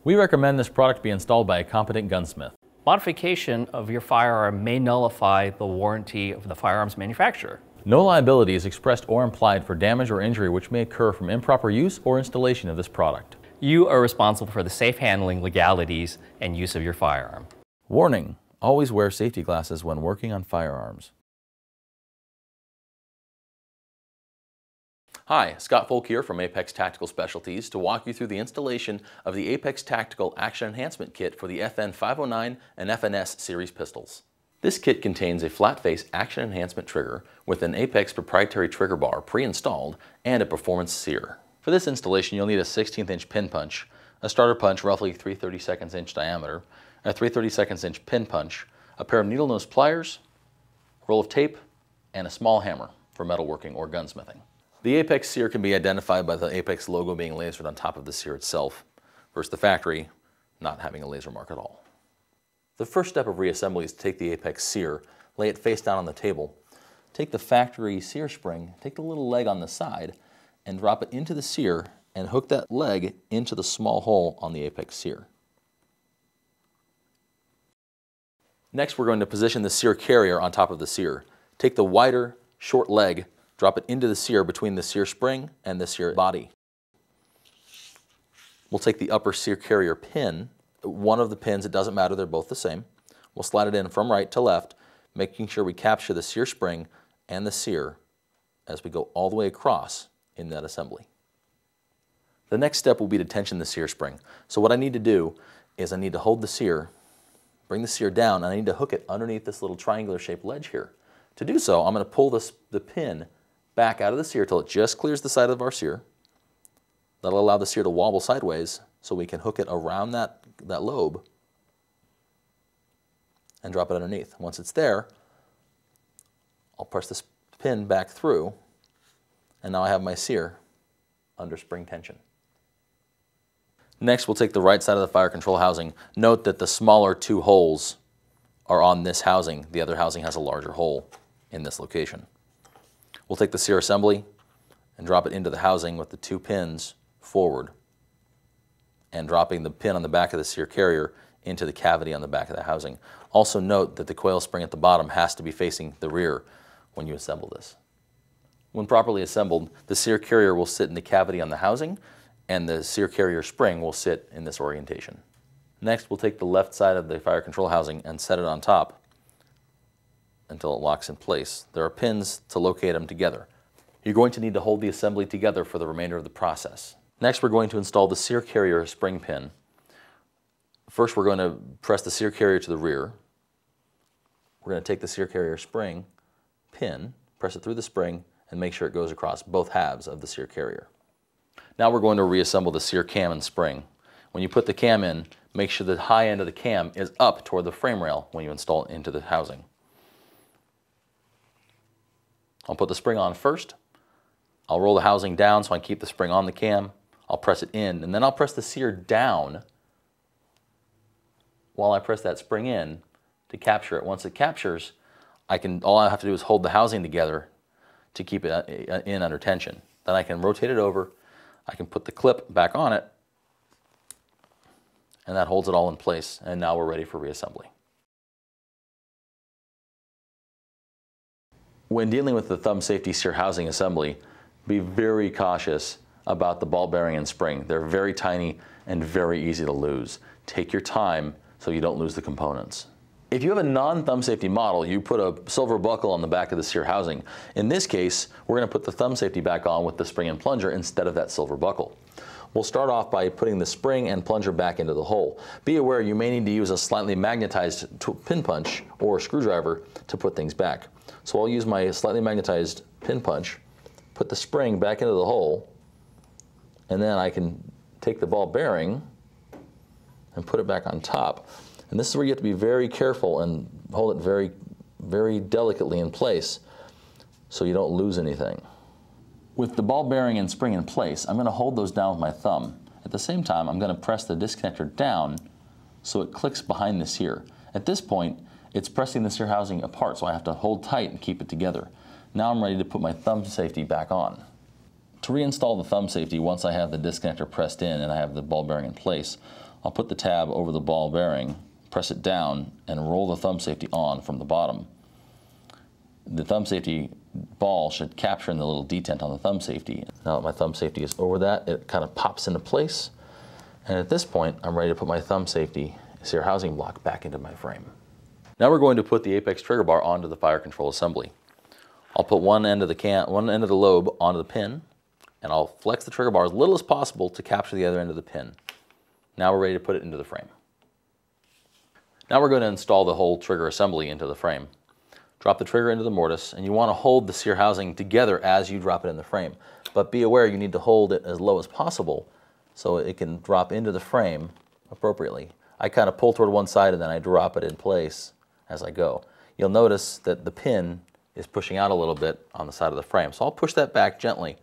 We recommend this product be installed by a competent gunsmith. Modification of your firearm may nullify the warranty of the firearm's manufacturer. No liability is expressed or implied for damage or injury which may occur from improper use or installation of this product. You are responsible for the safe handling, legalities, and use of your firearm. Warning: always wear safety glasses when working on firearms. Hi, Scott Folk here from Apex Tactical Specialties to walk you through the installation of the Apex Tactical Action Enhancement Kit for the FN 509 and FNS series pistols. This kit contains a flat-face action enhancement trigger with an Apex proprietary trigger bar pre-installed and a performance sear. For this installation, you'll need a 16th inch pin punch, a starter punch roughly 3/32 inch diameter, a 3/32 inch pin punch, a pair of needle nose pliers, roll of tape, and a small hammer for metalworking or gunsmithing. The Apex sear can be identified by the Apex logo being lasered on top of the sear itself, versus the factory not having a laser mark at all. The first step of reassembly is to take the Apex sear, lay it face down on the table, take the factory sear spring, take the little leg on the side, and drop it into the sear and hook that leg into the small hole on the Apex sear. Next, we're going to position the sear carrier on top of the sear. Take the wider, short leg, drop it into the sear between the sear spring and the sear body. We'll take the upper sear carrier pin, one of the pins, it doesn't matter, they're both the same. We'll slide it in from right to left, making sure we capture the sear spring and the sear as we go all the way across in that assembly. The next step will be to tension the sear spring. So what I need to do is I need to hold the sear, bring the sear down, and I need to hook it underneath this little triangular shaped ledge here. To do so, I'm going to pull the pin back out of the sear till it just clears the side of our sear. That'll allow the sear to wobble sideways so we can hook it around that lobe and drop it underneath. Once it's there, I'll press this pin back through, and now I have my sear under spring tension. Next, we'll take the right side of the fire control housing. Note that the smaller two holes are on this housing. The other housing has a larger hole in this location. We'll take the sear assembly and drop it into the housing with the two pins forward and dropping the pin on the back of the sear carrier into the cavity on the back of the housing. Also note that the coil spring at the bottom has to be facing the rear when you assemble this. When properly assembled, the sear carrier will sit in the cavity on the housing and the sear carrier spring will sit in this orientation. Next, we'll take the left side of the fire control housing and set it on top until it locks in place. There are pins to locate them together. You're going to need to hold the assembly together for the remainder of the process. Next, we're going to install the sear carrier spring pin. First, we're going to press the sear carrier to the rear. We're going to take the sear carrier spring pin, press it through the spring, and make sure it goes across both halves of the sear carrier. Now we're going to reassemble the sear cam and spring. When you put the cam in, make sure the high end of the cam is up toward the frame rail when you install it into the housing. I'll put the spring on first. I'll roll the housing down so I keep the spring on the cam. I'll press it in, and then I'll press the sear down while I press that spring in to capture it. Once it captures, all I have to do is hold the housing together to keep it in under tension. Then I can rotate it over, I can put the clip back on it, and that holds it all in place, and now we're ready for reassembly. When dealing with the thumb safety sear housing assembly, be very cautious about the ball bearing and spring. They're very tiny and very easy to lose. Take your time so you don't lose the components. If you have a non-thumb safety model, you put a silver buckle on the back of the sear housing. In this case, we're going to put the thumb safety back on with the spring and plunger instead of that silver buckle. We'll start off by putting the spring and plunger back into the hole. Be aware you may need to use a slightly magnetized pin punch or screwdriver to put things back. So I'll use my slightly magnetized pin punch, put the spring back into the hole, and then I can take the ball bearing and put it back on top. And this is where you have to be very careful and hold it very, very delicately in place so you don't lose anything. With the ball bearing and spring in place, I'm going to hold those down with my thumb. At the same time, I'm going to press the disconnector down so it clicks behind the sear. At this point, it's pressing the sear housing apart, so I have to hold tight and keep it together. Now I'm ready to put my thumb safety back on. To reinstall the thumb safety, once I have the disconnector pressed in and I have the ball bearing in place, I'll put the tab over the ball bearing, press it down, and roll the thumb safety on from the bottom. The thumb safety ball should capture in the little detent on the thumb safety. Now that my thumb safety is over that, it kind of pops into place. And at this point, I'm ready to put my thumb safety sear housing block back into my frame. Now we're going to put the Apex trigger bar onto the fire control assembly. I'll put one end of the lobe onto the pin, and I'll flex the trigger bar as little as possible to capture the other end of the pin. Now we're ready to put it into the frame. Now we're going to install the whole trigger assembly into the frame. Drop the trigger into the mortise, and you want to hold the sear housing together as you drop it in the frame. But be aware you need to hold it as low as possible so it can drop into the frame appropriately. I kind of pull toward one side and then I drop it in place as I go. You'll notice that the pin is pushing out a little bit on the side of the frame. So I'll push that back gently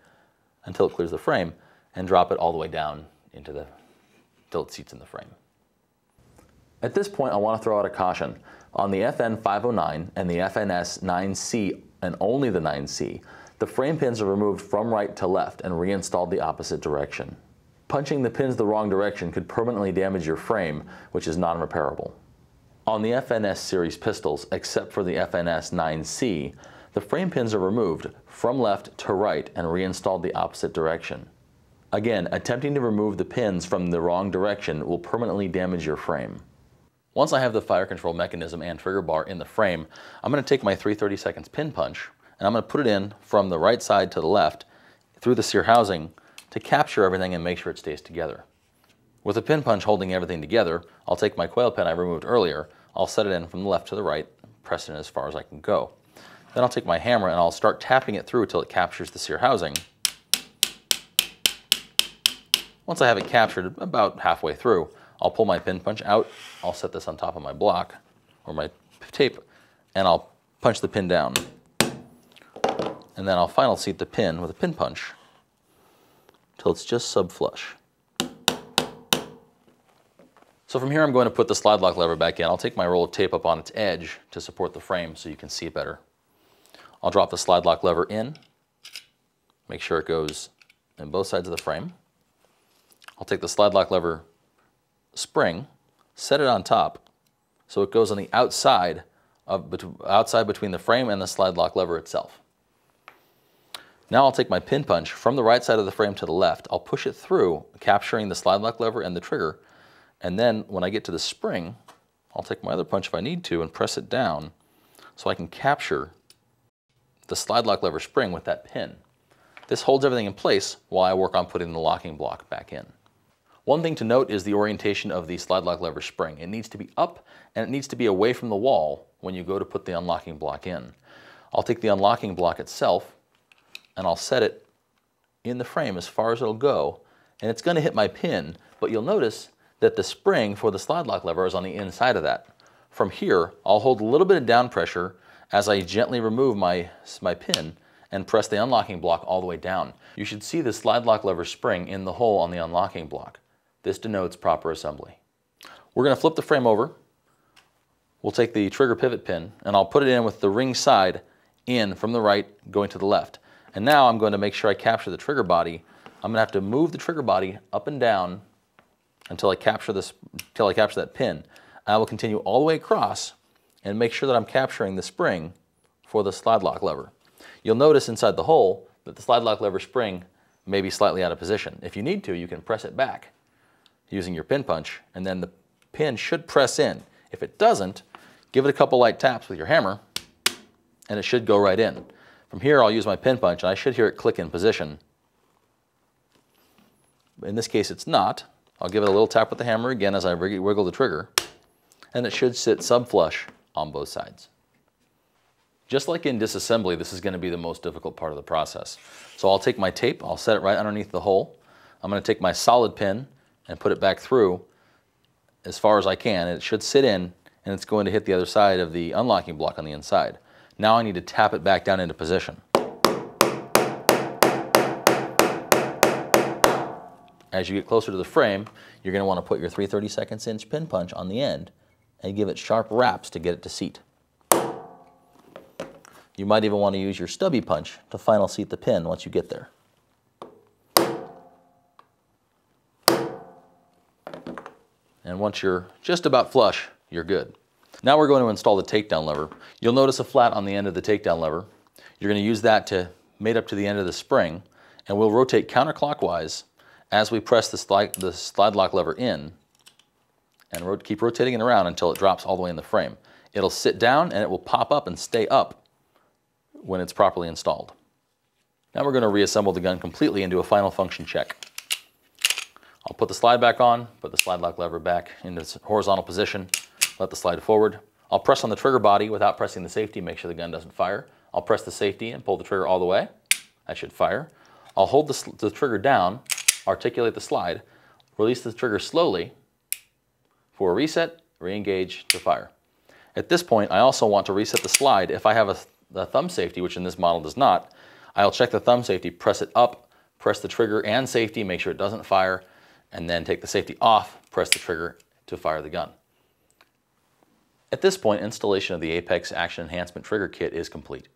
until it clears the frame and drop it all the way down until it seats in the frame. At this point, I want to throw out a caution. On the FN 509 and the FNS 9C, and only the 9C, the frame pins are removed from right to left and reinstalled the opposite direction. Punching the pins the wrong direction could permanently damage your frame, which is non-repairable. On the FNS series pistols, except for the FNS 9C, the frame pins are removed from left to right and reinstalled the opposite direction. Again, attempting to remove the pins from the wrong direction will permanently damage your frame. Once I have the fire control mechanism and trigger bar in the frame, I'm going to take my 3/32 pin punch and I'm going to put it in from the right side to the left through the sear housing to capture everything and make sure it stays together. With a pin punch holding everything together, I'll take my coil pin I removed earlier, I'll set it in from the left to the right, press it in as far as I can go. Then I'll take my hammer and I'll start tapping it through until it captures the sear housing. Once I have it captured about halfway through, I'll pull my pin punch out, I'll set this on top of my block, or my tape, and I'll punch the pin down. And then I'll final seat the pin with a pin punch till it's just sub-flush. So from here I'm going to put the slide lock lever back in. I'll take my roll of tape up on its edge to support the frame so you can see it better. I'll drop the slide lock lever in, make sure it goes in both sides of the frame. I'll take the slide lock lever spring, set it on top so it goes on the outside between the frame and the slide lock lever itself. Now I'll take my pin punch from the right side of the frame to the left. I'll push it through, capturing the slide lock lever and the trigger, and then when I get to the spring, I'll take my other punch if I need to and press it down so I can capture the slide lock lever spring with that pin. This holds everything in place while I work on putting the locking block back in. One thing to note is the orientation of the slide lock lever spring. It needs to be up and it needs to be away from the wall when you go to put the unlocking block in. I'll take the unlocking block itself and I'll set it in the frame as far as it'll go, and it's going to hit my pin, but you'll notice that the spring for the slide lock lever is on the inside of that. From here, I'll hold a little bit of down pressure as I gently remove my pin and press the unlocking block all the way down. You should see the slide lock lever spring in the hole on the unlocking block. This denotes proper assembly. We're going to flip the frame over. We'll take the trigger pivot pin and I'll put it in with the ring side in from the right going to the left. And now I'm going to make sure I capture the trigger body. I'm going to have to move the trigger body up and down until I capture that pin. I will continue all the way across and make sure that I'm capturing the spring for the slide lock lever. You'll notice inside the hole that the slide lock lever spring may be slightly out of position. If you need to, you can press it back using your pin punch, and then the pin should press in. If it doesn't, give it a couple light taps with your hammer, and it should go right in. From here, I'll use my pin punch, and I should hear it click in position. In this case, it's not. I'll give it a little tap with the hammer again as I wiggle the trigger, and it should sit sub-flush on both sides. Just like in disassembly, this is going to be the most difficult part of the process. So I'll take my tape, I'll set it right underneath the hole. I'm going to take my solid pin and put it back through as far as I can. It should sit in, and it's going to hit the other side of the unlocking block on the inside. Now I need to tap it back down into position. As you get closer to the frame, you're going to want to put your 3/32 inch pin punch on the end and give it sharp raps to get it to seat. You might even want to use your stubby punch to final seat the pin once you get there. And once you're just about flush, you're good. Now we're going to install the takedown lever. You'll notice a flat on the end of the takedown lever. You're going to use that to mate up to the end of the spring, and we'll rotate counterclockwise as we press the slide lock lever in, and keep rotating it around until it drops all the way in the frame. It'll sit down and it will pop up and stay up when it's properly installed. Now we're going to reassemble the gun completely and do a final function check. I'll put the slide back on, put the slide lock lever back into its horizontal position, let the slide forward. I'll press on the trigger body without pressing the safety, make sure the gun doesn't fire. I'll press the safety and pull the trigger all the way. That should fire. I'll hold the trigger down, articulate the slide, release the trigger slowly for a reset, re-engage to fire. At this point, I also want to reset the slide. If I have a thumb safety, which in this model does not, I'll check the thumb safety, press it up, press the trigger and safety, make sure it doesn't fire, and then take the safety off, press the trigger to fire the gun. At this point, installation of the Apex Action Enhancement Trigger Kit is complete.